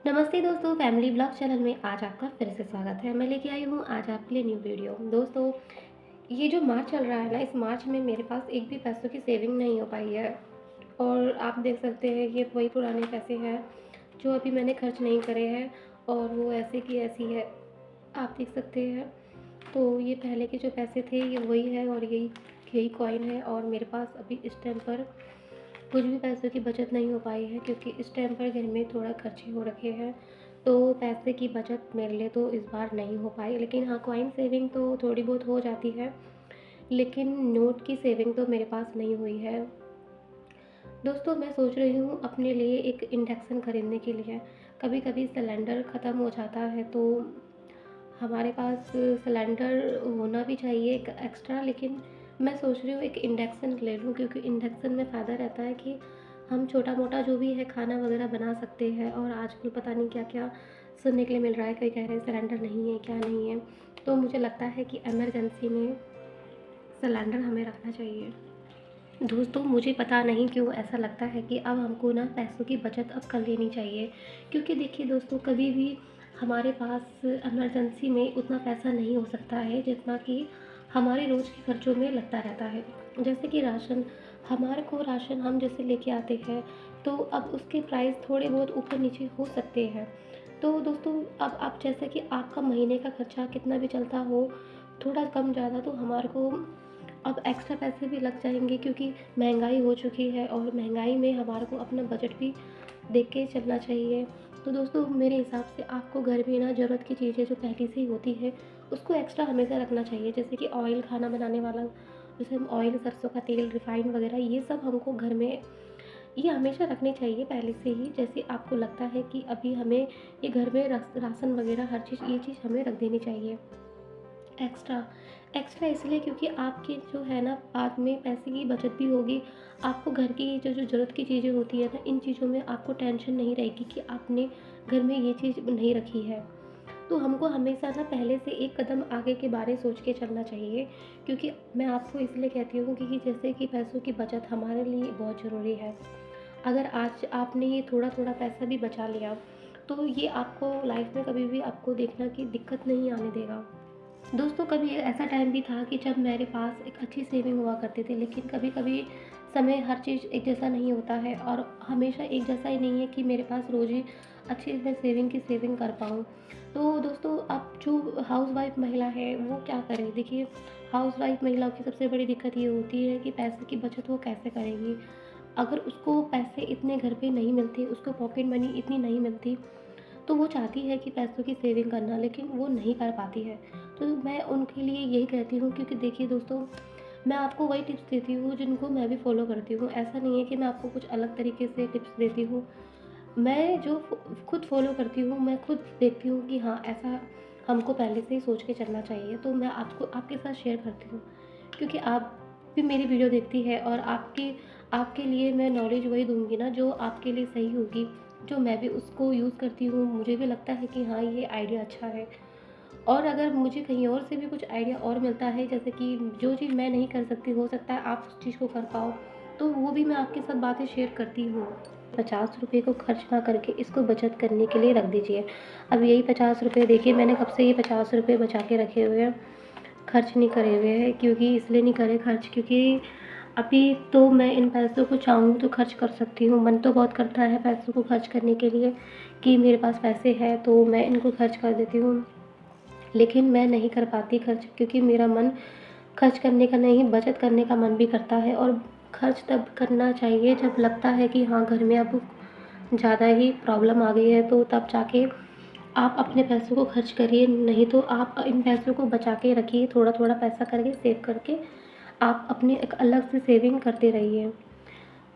नमस्ते दोस्तों, family blog channel में आज आपका फिर से स्वागत है। मैं लेके आई हूँ आज आपके लिए न्यू वीडियो। दोस्तों, ये जो मार्च चल रहा है ना, इस मार्च में मेरे पास एक भी पैसों की सेविंग नहीं हो पाई है। और आप देख सकते हैं, ये वही पुराने पैसे हैं जो अभी मैंने खर्च नहीं करे हैं, और वो ऐसे की ऐसी है, आप देख सकते हैं। तो ये पहले के जो पैसे थे ये वही है, और यही यही कॉइन है। और मेरे पास अभी इस टाइम पर कुछ भी पैसों की बचत नहीं हो पाई है, क्योंकि इस टाइम पर घर में थोड़ा खर्चे हो रखे हैं। तो पैसे की बचत मेरे लिए तो इस बार नहीं हो पाई, लेकिन हाँ, कॉइन सेविंग तो थोड़ी बहुत हो जाती है, लेकिन नोट की सेविंग तो मेरे पास नहीं हुई है। दोस्तों, मैं सोच रही हूँ अपने लिए एक इंडक्शन खरीदने के लिए। कभी कभी सिलेंडर ख़त्म हो जाता है, तो हमारे पास सिलेंडर होना भी चाहिए एक एक्स्ट्रा, लेकिन मैं सोच रही हूँ एक इंडक्शन ले लूँ, क्योंकि इंडक्शन में फ़ायदा रहता है कि हम छोटा मोटा जो भी है खाना वगैरह बना सकते हैं। और आजकल पता नहीं क्या क्या सुनने के लिए मिल रहा है, कोई कह रहे हैं सिलेंडर नहीं है, क्या नहीं है। तो मुझे लगता है कि इमरजेंसी में सिलेंडर हमें रखना चाहिए। दोस्तों, मुझे पता नहीं क्यों ऐसा लगता है कि अब हमको ना पैसों की बचत अब कर लेनी चाहिए, क्योंकि देखिए दोस्तों, कभी भी हमारे पास इमरजेंसी में उतना पैसा नहीं हो सकता है जितना कि हमारे रोज़ के खर्चों में लगता रहता है। जैसे कि राशन, हमारे को राशन हम जैसे लेके आते हैं, तो अब उसके प्राइस थोड़े बहुत ऊपर नीचे हो सकते हैं। तो दोस्तों, अब आप जैसे कि आपका महीने का खर्चा कितना भी चलता हो, थोड़ा कम ज़्यादा, तो हमारे को अब एक्स्ट्रा पैसे भी लग जाएँगे, क्योंकि महंगाई हो चुकी है, और महंगाई में हमारे को अपना बजट भी देख के चलना चाहिए। तो दोस्तों, मेरे हिसाब से आपको घर में ना ज़रूरत की चीज़ें जो पहले से ही होती है, उसको एक्स्ट्रा हमेशा रखना चाहिए। जैसे कि ऑयल, खाना बनाने वाला, जैसे हम ऑयल, सरसों का तेल, रिफाइंड वगैरह, ये सब हमको घर में ये हमेशा रखने चाहिए पहले से ही। जैसे आपको लगता है कि अभी हमें ये घर में राशन वगैरह हर चीज़, ये चीज़ हमें रख देनी चाहिए एक्स्ट्रा। एक्स्ट्रा इसलिए क्योंकि आपकी जो है ना, बाद में पैसे की बचत भी होगी। आपको घर की जो ज़रूरत की चीज़ें होती है ना, इन चीज़ों में आपको टेंशन नहीं रहेगी कि आपने घर में ये चीज़ नहीं रखी है। तो हमको हमेशा ना पहले से एक कदम आगे के बारे सोच के चलना चाहिए, क्योंकि मैं आपको इसलिए कहती हूँ कि जैसे कि पैसों की बचत हमारे लिए बहुत ज़रूरी है। अगर आज आपने ये थोड़ा-थोड़ा पैसा भी बचा लिया, तो ये आपको लाइफ़ में कभी भी आपको देखना कि दिक्कत नहीं आने देगा। दोस्तों, कभी ऐसा टाइम भी था कि जब मेरे पास एक अच्छी सेविंग हुआ करती थी, लेकिन कभी-कभी समय, हर चीज़ एक जैसा नहीं होता है, और हमेशा एक जैसा ही नहीं है कि मेरे पास रोज़ ही अच्छी मैं सेविंग कर पाऊँ। तो दोस्तों, अब जो हाउसवाइफ़ महिला है वो क्या करे? देखिए, हाउसवाइफ़ महिलाओं की सबसे बड़ी दिक्कत ये होती है कि पैसे की बचत वो कैसे करेगी? अगर उसको पैसे इतने घर पे नहीं मिलते, उसको पॉकेट मनी इतनी नहीं मिलती, तो वो चाहती है कि पैसों की सेविंग करना, लेकिन वो नहीं कर पाती है। तो मैं उनके लिए यही कहती हूँ, क्योंकि देखिए दोस्तों, मैं आपको वही टिप्स देती हूँ जिनको मैं भी फ़ॉलो करती हूँ। ऐसा नहीं है कि मैं आपको कुछ अलग तरीके से टिप्स देती हूँ। मैं जो खुद फ़ॉलो करती हूँ, मैं खुद देखती हूँ कि हाँ, ऐसा हमको पहले से ही सोच के चलना चाहिए, तो मैं आपको आपके साथ शेयर करती हूँ। क्योंकि आप भी मेरी वीडियो देखती है, और आपके लिए मैं नॉलेज वही दूँगी ना जो आपके लिए सही होगी, जो मैं भी उसको यूज़ करती हूँ, मुझे भी लगता है कि हाँ, ये आइडिया अच्छा है। और अगर मुझे कहीं और से भी कुछ आइडिया और मिलता है, जैसे कि जो चीज़ मैं नहीं कर सकती, हो सकता है आप उस चीज़ को कर पाओ, तो वो भी मैं आपके साथ बातें शेयर करती हूँ। 50 रुपए को खर्च ना करके इसको बचत करने के लिए रख दीजिए। अब यही 50 रुपए, देखिए मैंने कब से ये 50 रुपए बचा के रखे हुए हैं, खर्च नहीं करे हुए हैं, क्योंकि इसलिए नहीं करे खर्च, क्योंकि अभी तो मैं इन पैसों को चाहूँ तो खर्च कर सकती हूँ। मन तो बहुत करता है पैसों को खर्च करने के लिए, कि मेरे पास पैसे हैं तो मैं इनको खर्च कर देती हूँ। लेकिन मैं नहीं कर पाती खर्च, क्योंकि मेरा मन खर्च करने का नहीं, बचत करने का मन भी करता है। और खर्च तब करना चाहिए जब लगता है कि हाँ, घर में अब ज़्यादा ही प्रॉब्लम आ गई है, तो तब जाके आप अपने पैसों को खर्च करिए। नहीं तो आप इन पैसों को बचा के रखिए, थोड़ा-थोड़ा पैसा करके सेव करके आप अपनी एक अलग से सेविंग करते रहिए।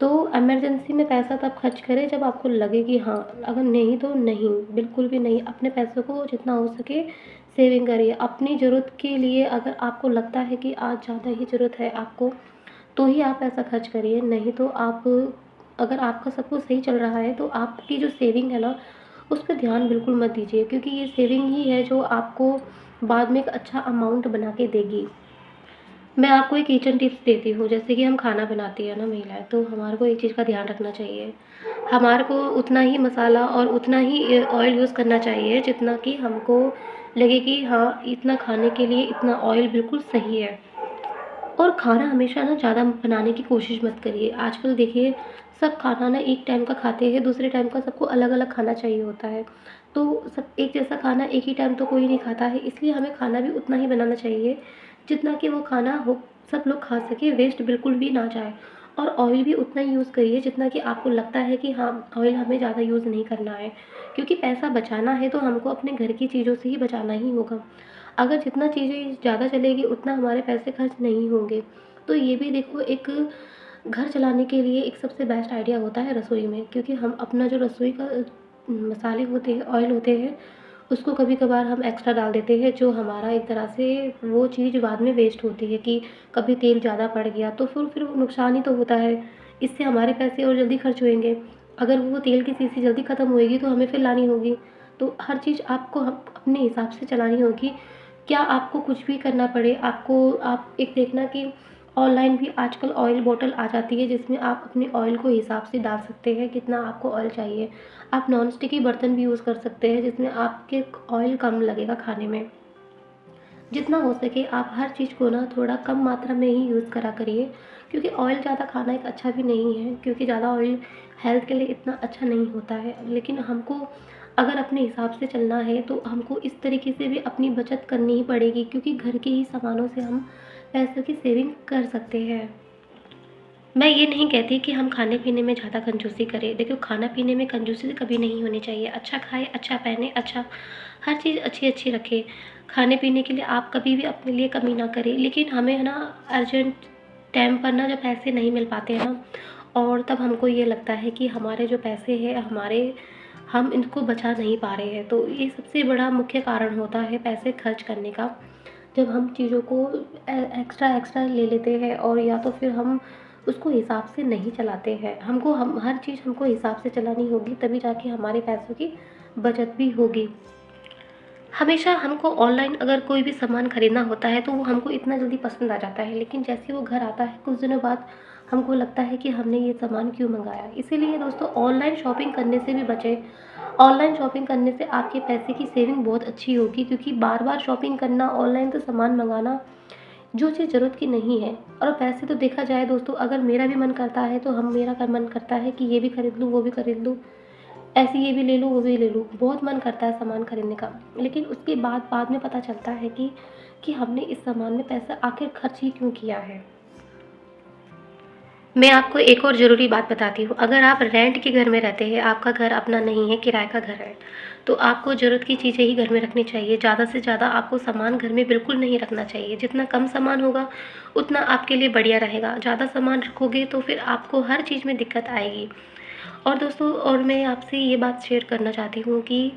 तो इमरजेंसी में पैसा तब खर्च करें जब आपको लगे कि हाँ, अगर नहीं तो नहीं, बिल्कुल भी नहीं। अपने पैसों को जितना हो सके सेविंग करिए। अपनी ज़रूरत के लिए अगर आपको लगता है कि आज ज़्यादा ही ज़रूरत है आपको, तो ही आप पैसा खर्च करिए। नहीं तो आप, अगर आपका सब कुछ सही चल रहा है, तो आपकी जो सेविंग है ना, उस पे ध्यान बिल्कुल मत दीजिए, क्योंकि ये सेविंग ही है जो आपको बाद में एक अच्छा अमाउंट बना के देगी। मैं आपको एक किचन टिप्स देती हूँ, जैसे कि हम खाना बनाती है ना महिलाएँ, तो हमारे को एक चीज़ का ध्यान रखना चाहिए। हमारे को उतना ही मसाला और उतना ही ऑयल यूज़ करना चाहिए जितना कि हमको लगे कि हाँ, इतना खाने के लिए इतना ऑयल बिल्कुल सही है। और खाना हमेशा ना ज़्यादा बनाने की कोशिश मत करिए। आजकल देखिए सब खाना ना एक टाइम का खाते हैं, दूसरे टाइम का सबको अलग-अलग खाना चाहिए होता है। तो सब एक जैसा खाना एक ही टाइम तो कोई नहीं खाता है, इसलिए हमें खाना भी उतना ही बनाना चाहिए, जितना कि वो खाना हो सब लोग खा सकें, वेस्ट बिल्कुल भी ना जाए। और ऑयल भी उतना ही यूज़ करिए जितना कि आपको लगता है कि हाँ, ऑयल हमें ज़्यादा यूज़ नहीं करना है। क्योंकि पैसा बचाना है तो हमको अपने घर की चीज़ों से ही बचाना ही होगा। अगर जितना चीज़ें ज़्यादा चलेगी उतना हमारे पैसे खर्च नहीं होंगे। तो ये भी देखो एक घर चलाने के लिए एक सबसे बेस्ट आइडिया होता है रसोई में, क्योंकि हम अपना जो रसोई का मसाले होते हैं, ऑयल होते हैं, उसको कभी-कभार हम एक्स्ट्रा डाल देते हैं, जो हमारा एक तरह से वो चीज़ बाद में वेस्ट होती है कि कभी तेल ज़्यादा पड़ गया तो फिर वो नुकसान ही तो होता है। इससे हमारे पैसे और जल्दी खर्च होएँगे। अगर वो तेल की शीशी जल्दी ख़त्म होएगी तो हमें फिर लानी होगी। तो हर चीज़ आपको हम अपने हिसाब से चलानी होगी। क्या आपको कुछ भी करना पड़े, आपको आप एक देखना कि ऑनलाइन भी आजकल ऑयल बॉटल आ जाती है जिसमें आप अपने ऑयल को हिसाब से डाल सकते हैं, कितना आपको ऑयल चाहिए। आप नॉन स्टिकी बर्तन भी यूज़ कर सकते हैं जिसमें आपके ऑयल कम लगेगा खाने में। जितना हो सके आप हर चीज़ को ना थोड़ा कम मात्रा में ही यूज़ करा करिए, क्योंकि ऑयल ज़्यादा खाना एक अच्छा भी नहीं है, क्योंकि ज़्यादा ऑयल हेल्थ के लिए इतना अच्छा नहीं होता है। लेकिन हमको अगर अपने हिसाब से चलना है तो हमको इस तरीके से भी अपनी बचत करनी ही पड़ेगी, क्योंकि घर के ही सामानों से हम पैसों की सेविंग कर सकते हैं। मैं ये नहीं कहती कि हम खाने-पीने में ज़्यादा कंजूसी करें। देखो खाना-पीने में कंजूसी कभी नहीं होनी चाहिए। अच्छा खाएँ, अच्छा पहने, अच्छा हर चीज़ अच्छी-अच्छी रखें। खाने-पीने के लिए आप कभी भी अपने लिए कमी ना करें। लेकिन हमें है ना अर्जेंट टाइम पर ना जब पैसे नहीं मिल पाते हैं ना, और तब हमको ये लगता है कि हमारे जो पैसे हैं हम इनको बचा नहीं पा रहे हैं। तो ये सबसे बड़ा मुख्य कारण होता है पैसे खर्च करने का। जब हम चीज़ों को एक्स्ट्रा ले लेते हैं और या तो फिर हम उसको हिसाब से नहीं चलाते हैं। हम हर चीज़ हमको हिसाब से चलानी होगी, तभी जाके हमारे पैसों की बचत भी होगी। हमेशा हमको ऑनलाइन अगर कोई भी सामान खरीदना होता है तो वो हमको इतना जल्दी पसंद आ जाता है, लेकिन जैसे वो घर आता है कुछ दिनों बाद हमको लगता है कि हमने ये सामान क्यों मंगाया। इसीलिए दोस्तों ऑनलाइन शॉपिंग करने से भी बचें। ऑनलाइन शॉपिंग करने से आपके पैसे की सेविंग बहुत अच्छी होगी, क्योंकि बार-बार शॉपिंग करना, ऑनलाइन तो सामान मंगाना जो चीज़ ज़रूरत की नहीं है। और वैसे तो देखा जाए दोस्तों, अगर मेरा भी मन करता है तो हम मेरा का मन करता है कि ये भी खरीद लूँ, वो भी खरीद लूँ, ऐसे ये भी ले लूँ, वो भी ले लूँ। बहुत मन करता है सामान खरीदने का। लेकिन उसके बाद में पता चलता है कि हमने इस सामान में पैसा आखिर खर्च ही क्यों किया है। मैं आपको एक और ज़रूरी बात बताती हूँ, अगर आप रेंट के घर में रहते हैं, आपका घर अपना नहीं है, किराए का घर है, तो आपको ज़रूरत की चीज़ें ही घर में रखनी चाहिए। ज़्यादा से ज़्यादा आपको सामान घर में बिल्कुल नहीं रखना चाहिए। जितना कम सामान होगा, उतना आपके लिए बढ़िया रहेगा। ज़्यादा सामान रखोगे तो फिर आपको हर चीज़ में दिक्कत आएगी। और दोस्तों और मैं आपसे ये बात शेयर करना चाहती हूँ कि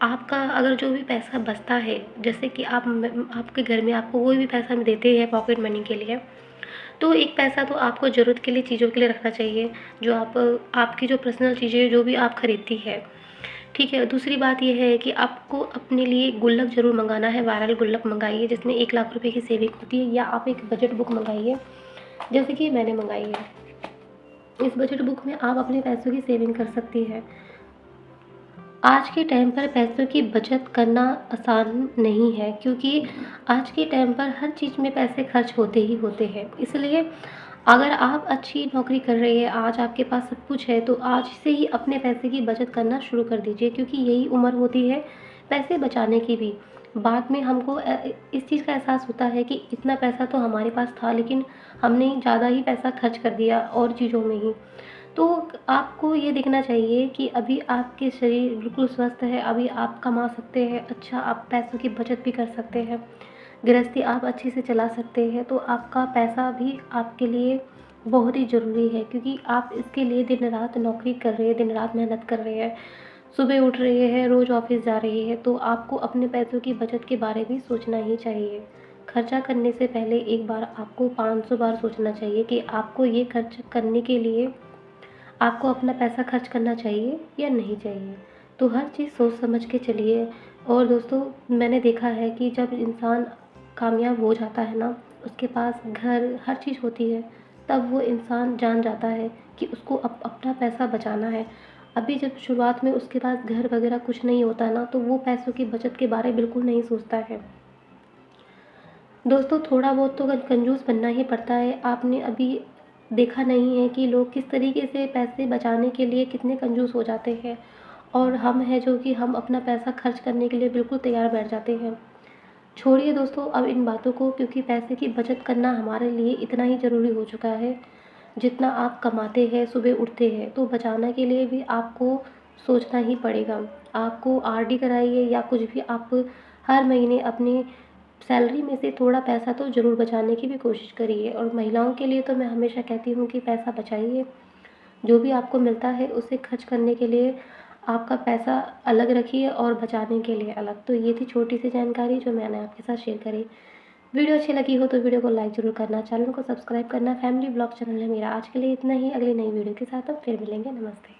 आपका अगर जो भी पैसा बचता है, जैसे कि आपके घर में आपको कोई भी पैसा देते हैं पॉकेट मनी के लिए, तो एक पैसा तो आपको ज़रूरत के लिए चीज़ों के लिए रखना चाहिए, जो आपकी जो पर्सनल चीज़ें जो भी आप खरीदती है, ठीक है। दूसरी बात ये है कि आपको अपने लिए गुल्लक ज़रूर मंगाना है, वायरल गुल्लक मंगाइए जिसमें 1 लाख रुपए की सेविंग होती है, या आप एक बजट बुक मंगाइए, जैसे कि मैंने मंगाई है। इस बजट बुक में आप अपने पैसों की सेविंग कर सकती हैं। आज के टाइम पर पैसों की बचत करना आसान नहीं है, क्योंकि आज के टाइम पर हर चीज़ में पैसे खर्च होते ही होते हैं। इसलिए अगर आप अच्छी नौकरी कर रहे हैं, आज आपके पास सब कुछ है, तो आज से ही अपने पैसे की बचत करना शुरू कर दीजिए, क्योंकि यही उम्र होती है पैसे बचाने की भी। बाद में हमको इस चीज़ का एहसास होता है कि इतना पैसा तो हमारे पास था, लेकिन हमने ज़्यादा ही पैसा खर्च कर दिया और चीज़ों में ही। तो आपको ये देखना चाहिए कि अभी आपके शरीर बिल्कुल स्वस्थ है, अभी आप कमा सकते हैं, अच्छा आप पैसों की बचत भी कर सकते हैं, गृहस्थी आप अच्छे से चला सकते हैं, तो आपका पैसा भी आपके लिए बहुत ही ज़रूरी है, क्योंकि आप इसके लिए दिन-रात नौकरी कर रहे हैं, दिन-रात मेहनत कर रहे हैं, सुबह उठ रहे हैं, रोज़ ऑफ़िस जा रहे हैं, तो आपको अपने पैसों की बचत के बारे में सोचना ही चाहिए। खर्चा करने से पहले एक बार आपको 500 बार सोचना चाहिए कि आपको ये खर्च करने के लिए आपको अपना पैसा खर्च करना चाहिए या नहीं चाहिए। तो हर चीज़ सोच समझ के चलिए। और दोस्तों मैंने देखा है कि जब इंसान कामयाब हो जाता है ना, उसके पास घर हर चीज़ होती है, तब वो इंसान जान जाता है कि उसको अपना पैसा बचाना है। अभी जब शुरुआत में उसके पास घर वगैरह कुछ नहीं होता ना, तो वो पैसों की बचत के बारे बिल्कुल नहीं सोचता है। दोस्तों, थोड़ा बहुत तो कंजूस बनना ही पड़ता है। आपने अभी देखा नहीं है कि लोग किस तरीके से पैसे बचाने के लिए कितने कंजूस हो जाते हैं, और हम हैं जो कि हम अपना पैसा खर्च करने के लिए बिल्कुल तैयार बैठ जाते हैं। छोड़िए दोस्तों अब इन बातों को, क्योंकि पैसे की बचत करना हमारे लिए इतना ही ज़रूरी हो चुका है। जितना आप कमाते हैं, सुबह उठते हैं, तो बचाने के लिए भी आपको सोचना ही पड़ेगा। आपको आरडी कराइए या कुछ भी, आप हर महीने अपनी सैलरी में से थोड़ा पैसा तो ज़रूर बचाने की भी कोशिश करिए। और महिलाओं के लिए तो मैं हमेशा कहती हूँ कि पैसा बचाइए। जो भी आपको मिलता है उसे खर्च करने के लिए आपका पैसा अलग रखिए और बचाने के लिए अलग। तो ये थी छोटी सी जानकारी जो मैंने आपके साथ शेयर करी। वीडियो अच्छी लगी हो तो वीडियो को लाइक ज़रूर करना, चैनल को सब्सक्राइब करना। फैमिली ब्लॉग चैनल है मेरा। आज के लिए इतना ही, अगली नई वीडियो के साथ अब फिर मिलेंगे। नमस्ते।